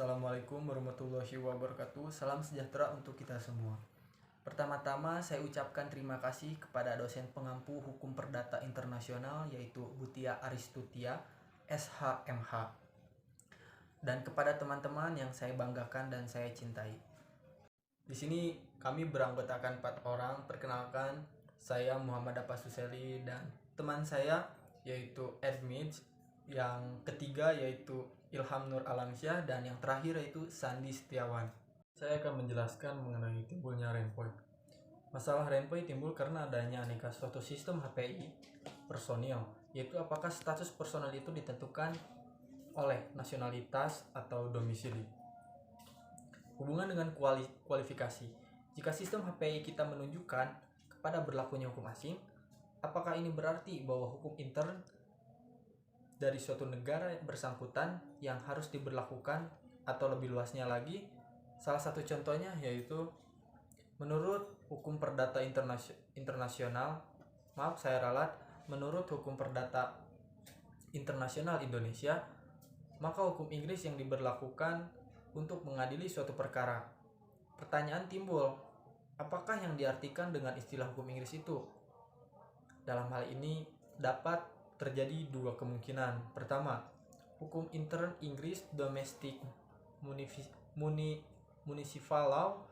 Assalamualaikum warahmatullahi wabarakatuh. Salam sejahtera untuk kita semua. Pertama-tama saya ucapkan terima kasih kepada dosen pengampu Hukum Perdata Internasional yaitu Bu Tia Aristutia, SHMH. Dan kepada teman-teman yang saya banggakan dan saya cintai. Di sini kami beranggotakan 4 orang. Perkenalkan, saya Muhammad Apasuseli dan teman saya yaitu Edmid, yang ketiga yaitu Ilham Nur Alamsyah, dan yang terakhir yaitu Sandi Setiawan. Saya akan menjelaskan mengenai timbulnya Renpoint. Masalah Renpoint timbul karena adanya aneka suatu sistem HPI personil, yaitu apakah status personal itu ditentukan oleh nasionalitas atau domisili. Hubungan dengan kualifikasi. Jika sistem HPI kita menunjukkan kepada berlakunya hukum asing, apakah ini berarti bahwa hukum intern dari suatu negara bersangkutan yang harus diberlakukan, atau lebih luasnya lagi, salah satu contohnya yaitu menurut hukum perdata internasional, menurut hukum perdata internasional Indonesia, maka hukum Inggris yang diberlakukan untuk mengadili suatu perkara. Pertanyaan timbul, apakah yang diartikan dengan istilah hukum Inggris itu? Dalam hal ini dapat terjadi dua kemungkinan. Pertama, hukum intern Inggris domestic municipal law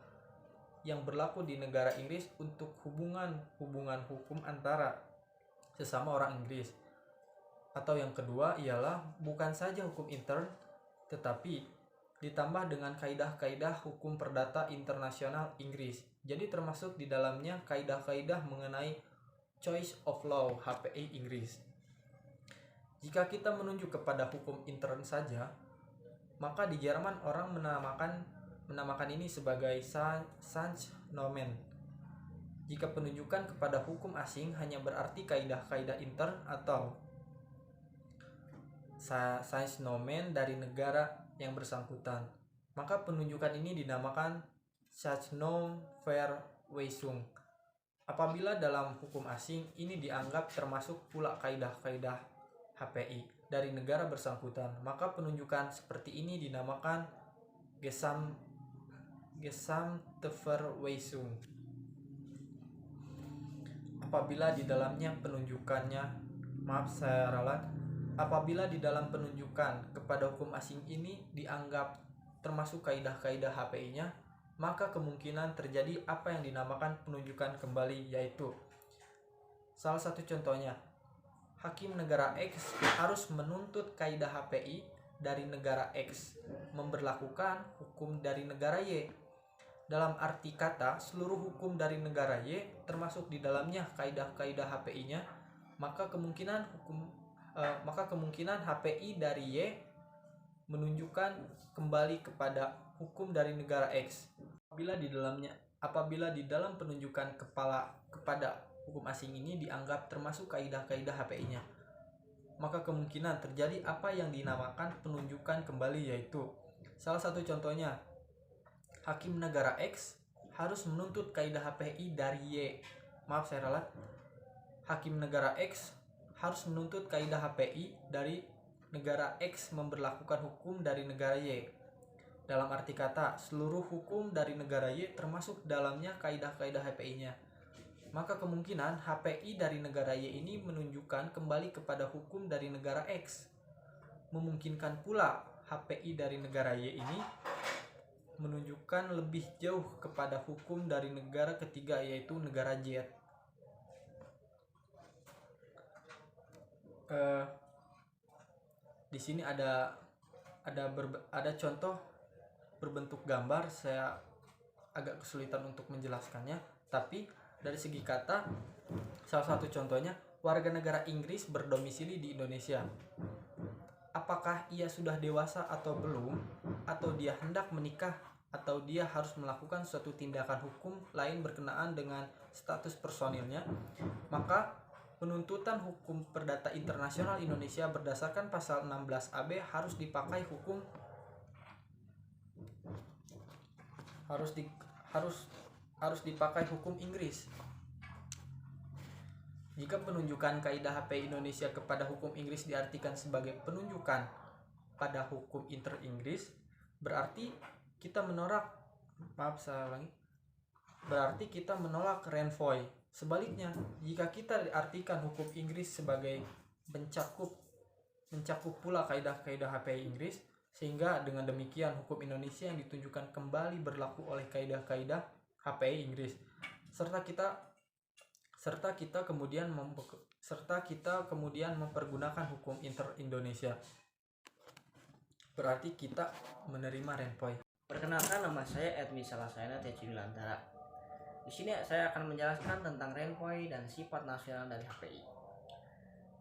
yang berlaku di negara Inggris untuk hubungan hukum antara sesama orang Inggris. Atau yang kedua ialah bukan saja hukum intern, tetapi ditambah dengan kaidah-kaidah hukum perdata internasional Inggris. Jadi termasuk di dalamnya kaidah-kaidah mengenai choice of law HPI Inggris. Jika kita menunjuk kepada hukum intern saja, maka di Jerman orang menamakan ini sebagai Sachnomen. Jika penunjukan kepada hukum asing hanya berarti kaidah-kaidah intern atau Sachnomen dari negara yang bersangkutan, maka penunjukan ini dinamakan Sachnomverweisung. Apabila dalam hukum asing ini dianggap termasuk pula kaidah-kaidah HPI dari negara bersangkutan, maka penunjukan seperti ini dinamakan Gesamtverweisung. Apabila di dalamnya apabila di dalam penunjukan kepada hukum asing ini dianggap termasuk kaidah-kaidah HPI-nya, maka kemungkinan terjadi apa yang dinamakan penunjukan kembali, yaitu salah satu contohnya, hakim negara X harus menuntut kaidah HPI dari negara X memberlakukan hukum dari negara Y. Dalam arti kata, seluruh hukum dari negara Y termasuk di dalamnya kaidah-kaidah HPI-nya, maka kemungkinan HPI dari Y menunjukkan kembali kepada hukum dari negara X. Apabila di dalam penunjukan kepada hukum asing ini dianggap termasuk kaidah-kaidah HPI-nya, maka kemungkinan terjadi apa yang dinamakan penunjukan kembali, yaitu salah satu contohnya, hakim negara X harus menuntut kaidah HPI dari Y. Hakim negara X harus menuntut kaidah HPI dari negara X memberlakukan hukum dari negara Y. Dalam arti kata, seluruh hukum dari negara Y termasuk dalamnya kaidah-kaidah HPI-nya. Maka kemungkinan HPI dari negara Y ini menunjukkan kembali kepada hukum dari negara X. Memungkinkan pula HPI dari negara Y ini menunjukkan lebih jauh kepada hukum dari negara ketiga, yaitu negara Z. Di sini ada contoh berbentuk gambar. Saya agak kesulitan untuk menjelaskannya, tapi dari segi kata, salah satu contohnya, warga negara Inggris berdomisili di Indonesia. Apakah ia sudah dewasa atau belum, atau dia hendak menikah, atau dia harus melakukan suatu tindakan hukum lain berkenaan dengan status personilnya, maka penuntutan hukum perdata internasional Indonesia berdasarkan pasal 16 AB harus dipakai hukum Inggris. Jika penunjukan kaidah HPI Indonesia kepada hukum Inggris diartikan sebagai penunjukan pada hukum inter Inggris, Berarti kita menolak, maaf saya ulangi, berarti kita menolak renvoi. Sebaliknya, jika kita diartikan hukum Inggris sebagai mencakup pula kaidah-kaidah HPI Inggris, sehingga dengan demikian hukum Indonesia yang ditunjukkan kembali berlaku oleh kaidah-kaidah HPI Inggris, serta kita kemudian mempergunakan hukum inter-Indonesia. Berarti kita menerima renvoi. Perkenalkan, nama saya Edmi Salasayana Tejunilantara. Di sini saya akan menjelaskan tentang renvoi dan sifat nasional dari HPI.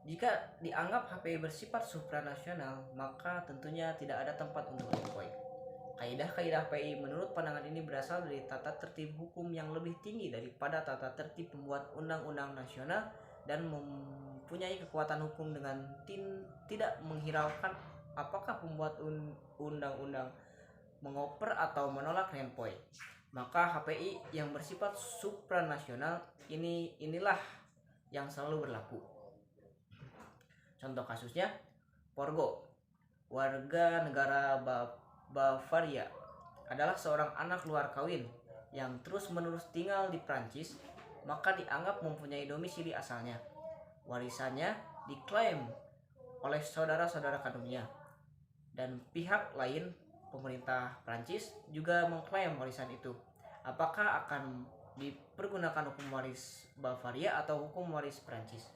Jika dianggap HPI bersifat supranasional, maka tentunya tidak ada tempat untuk renvoi. Kaidah-kaidah HPI menurut pandangan ini berasal dari tata tertib hukum yang lebih tinggi daripada tata tertib pembuat undang-undang nasional dan mempunyai kekuatan hukum dengan tidak menghiraukan apakah pembuat undang-undang mengoper atau menolak renvoi. Maka HPI yang bersifat supranasional inilah yang selalu berlaku. Contoh kasusnya, Porgo, warga negara Bavaria, adalah seorang anak luar kawin yang terus-menerus tinggal di Prancis, maka dianggap mempunyai domisili asalnya. Warisannya diklaim oleh saudara-saudara kandungnya, dan pihak lain, pemerintah Prancis, juga mengklaim warisan itu. Apakah akan dipergunakan hukum waris Bavaria atau hukum waris Prancis?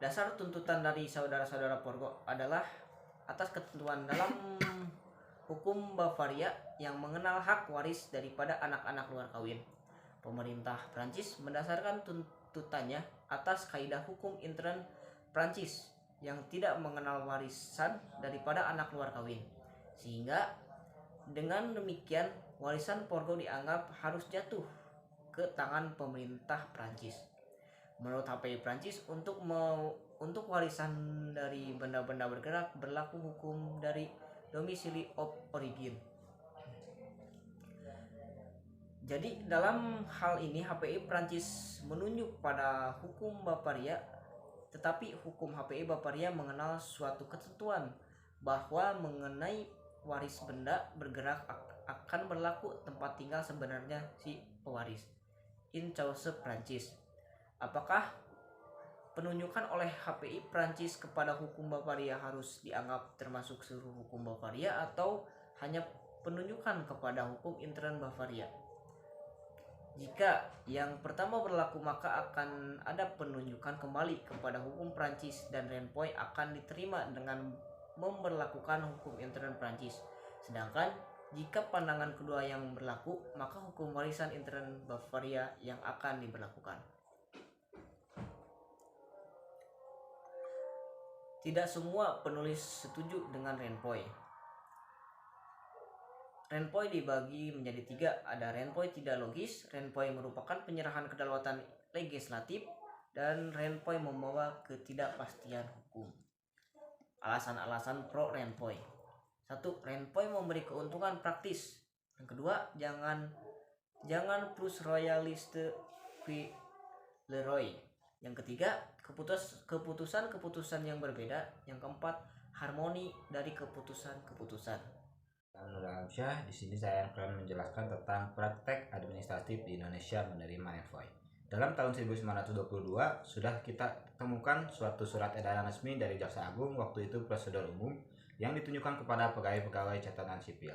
Dasar tuntutan dari saudara-saudara Porgo adalah atas ketentuan dalam hukum Bavaria yang mengenal hak waris daripada anak-anak luar kawin. Pemerintah Prancis mendasarkan tuntutannya atas kaidah hukum intern Prancis yang tidak mengenal warisan daripada anak luar kawin. Sehingga dengan demikian warisan Porgo dianggap harus jatuh ke tangan pemerintah Prancis. Menurut HPI Prancis, untuk warisan dari benda-benda bergerak berlaku hukum dari domisili of origin. Jadi dalam hal ini HPI Prancis menunjuk pada hukum Bavaria, tetapi hukum HPI Bavaria mengenal suatu ketentuan bahwa mengenai waris benda bergerak akan berlaku tempat tinggal sebenarnya si pewaris in cause Prancis. Apakah penunjukan oleh HPI Prancis kepada hukum Bavaria harus dianggap termasuk seluruh hukum Bavaria atau hanya penunjukan kepada hukum intern Bavaria? Jika yang pertama berlaku, maka akan ada penunjukan kembali kepada hukum Prancis dan renvoi akan diterima dengan memberlakukan hukum intern Prancis. Sedangkan jika pandangan kedua yang berlaku, maka hukum warisan intern Bavaria yang akan diberlakukan. Tidak semua penulis setuju dengan renvoi. Renvoi dibagi menjadi 3, ada renvoi tidak logis, renvoi merupakan penyerahan kedaulatan legislatif, dan renvoi membawa ketidakpastian hukum. Alasan-alasan pro renvoi. 1. Renvoi memberi keuntungan praktis. Yang kedua, jangan plus royaliste qui Leroy. Yang ketiga, keputusan-keputusan yang berbeda. Yang keempat, harmoni dari keputusan-keputusan. Indonesia, di sini saya akan menjelaskan tentang praktek administratif di Indonesia menerima renvoi. Dalam tahun 1922 sudah kita temukan suatu surat edaran resmi dari Jaksa Agung, waktu itu prosedur umum, yang ditunjukkan kepada pegawai-pegawai catatan sipil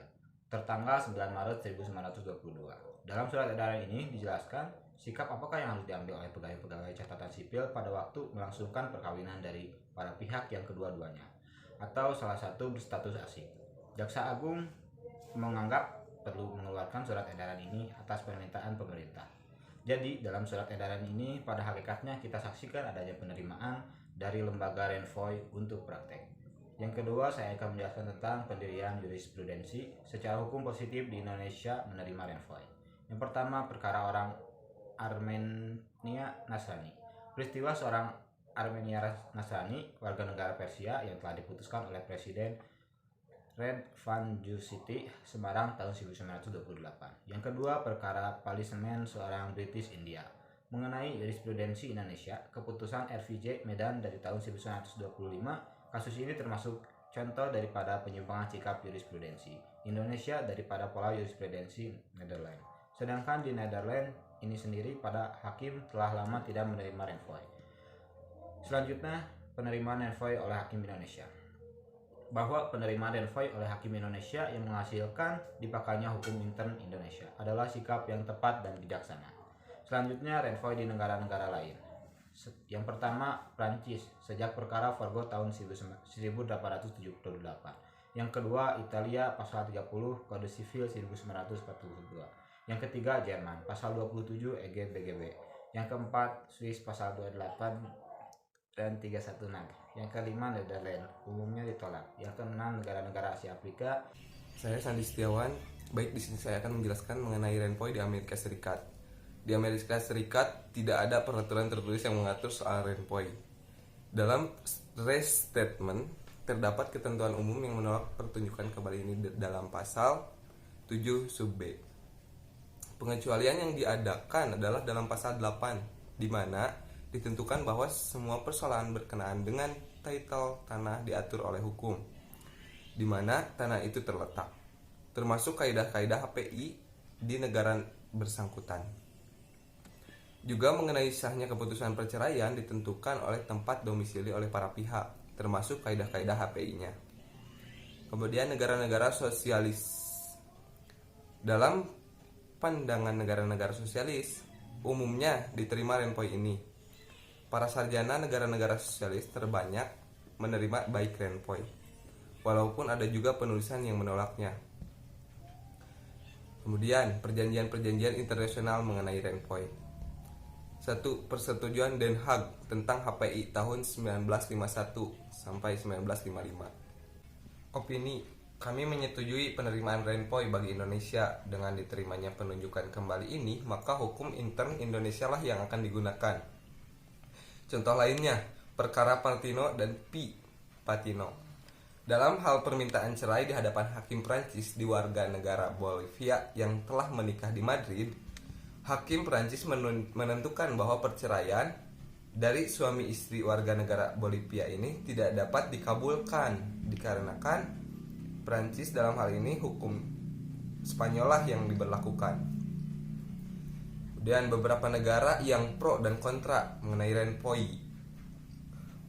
tertanggal 9 Maret 1922. Dalam surat edaran ini dijelaskan sikap apakah yang harus diambil oleh pegawai-pegawai catatan sipil pada waktu melangsungkan perkawinan dari para pihak yang kedua-duanya atau salah satu berstatus asing. Jaksa Agung menganggap perlu mengeluarkan surat edaran ini atas permintaan pemerintah. Jadi dalam surat edaran ini pada hakikatnya kita saksikan adanya penerimaan dari lembaga renvoi untuk praktek. Yang kedua, saya akan menjelaskan tentang pendirian jurisprudensi secara hukum positif di Indonesia menerima renvoi. Yang pertama, perkara orang Armenia Nasrani. Peristiwa seorang Armenia Nasrani, warga negara Persia, yang telah diputuskan oleh Presiden Red Van Jusiti Semarang tahun 1928. Yang kedua, perkara Palisemen seorang British India. Mengenai jurisprudensi Indonesia, keputusan RVJ Medan dari tahun 1925, kasus ini termasuk contoh daripada penyimpangan sikap jurisprudensi Indonesia daripada pola jurisprudensi Nederland. Sedangkan di Nederland ini sendiri pada hakim telah lama tidak menerima renvoi. Selanjutnya, penerimaan renvoi oleh hakim Indonesia. Bahwa penerimaan renvoi oleh hakim Indonesia yang menghasilkan dipakainya hukum intern Indonesia adalah sikap yang tepat dan bijaksana. Selanjutnya, renvoi di negara-negara lain. Yang pertama, Prancis sejak perkara Forgo tahun 1878. Yang kedua, Italia pasal 30 Kode Sivil 1942. Yang ketiga, Jerman pasal 27 EG BGB. Yang keempat, Swiss pasal 28 dan 31 NAG. Yang kelima, Netherlands umumnya ditolak. Yang keenam, negara-negara Asia Afrika. Saya Sandi Setiawan. Baik, di sini saya akan menjelaskan mengenai renvoi di Amerika Serikat. Di Amerika Serikat tidak ada peraturan tertulis yang mengatur soal renvoi. Dalam restatement terdapat ketentuan umum yang menolak pertunjukan kembali ini dalam pasal 7 sub B. Pengecualian yang diadakan adalah dalam pasal 8, di mana ditentukan bahwa semua persoalan berkenaan dengan title tanah diatur oleh hukum, di mana tanah itu terletak, termasuk kaidah-kaidah HPI di negara bersangkutan. Juga mengenai sahnya keputusan perceraian ditentukan oleh tempat domisili oleh para pihak, termasuk kaidah-kaidah HPI-nya. Kemudian negara-negara sosialis. Dalam pandangan negara-negara sosialis, umumnya diterima renvoi ini. Para sarjana negara-negara sosialis terbanyak menerima baik renvoi, walaupun ada juga penulisan yang menolaknya. Kemudian perjanjian-perjanjian internasional mengenai renvoi. 1. Persetujuan Den Haag tentang HPI tahun 1951 sampai 1955. Opini, kami menyetujui penerimaan renvoi bagi Indonesia. Dengan diterimanya penunjukan kembali ini, maka hukum intern Indonesia lah yang akan digunakan. Contoh lainnya, perkara Patino dan P. Patino. Dalam hal permintaan cerai di hadapan hakim Prancis di warga negara Bolivia yang telah menikah di Madrid, Hakim Prancis menentukan bahwa perceraian dari suami istri warga negara Bolivia ini tidak dapat dikabulkan dikarenakan Prancis dalam hal ini hukum Spanyol lah yang diberlakukan. Kemudian beberapa negara yang pro dan kontra mengenai renvoi.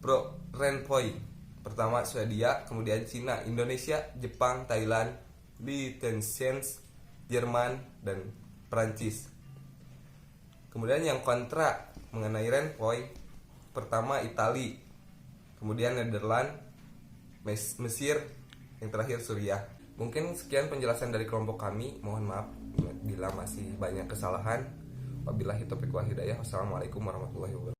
Pro renvoi, pertama Swedia, kemudian Cina, Indonesia, Jepang, Thailand, Liechtenstein, Jerman, dan Prancis. Kemudian yang kontra mengenai renvoi, pertama Italia, kemudian Nederland, Mesir, yang terakhir Suriah. Mungkin sekian penjelasan dari kelompok kami. Mohon maaf bila masih banyak kesalahan. Wabillahi taufiq wal hidayah. Wassalamualaikum warahmatullahi wabarakatuh.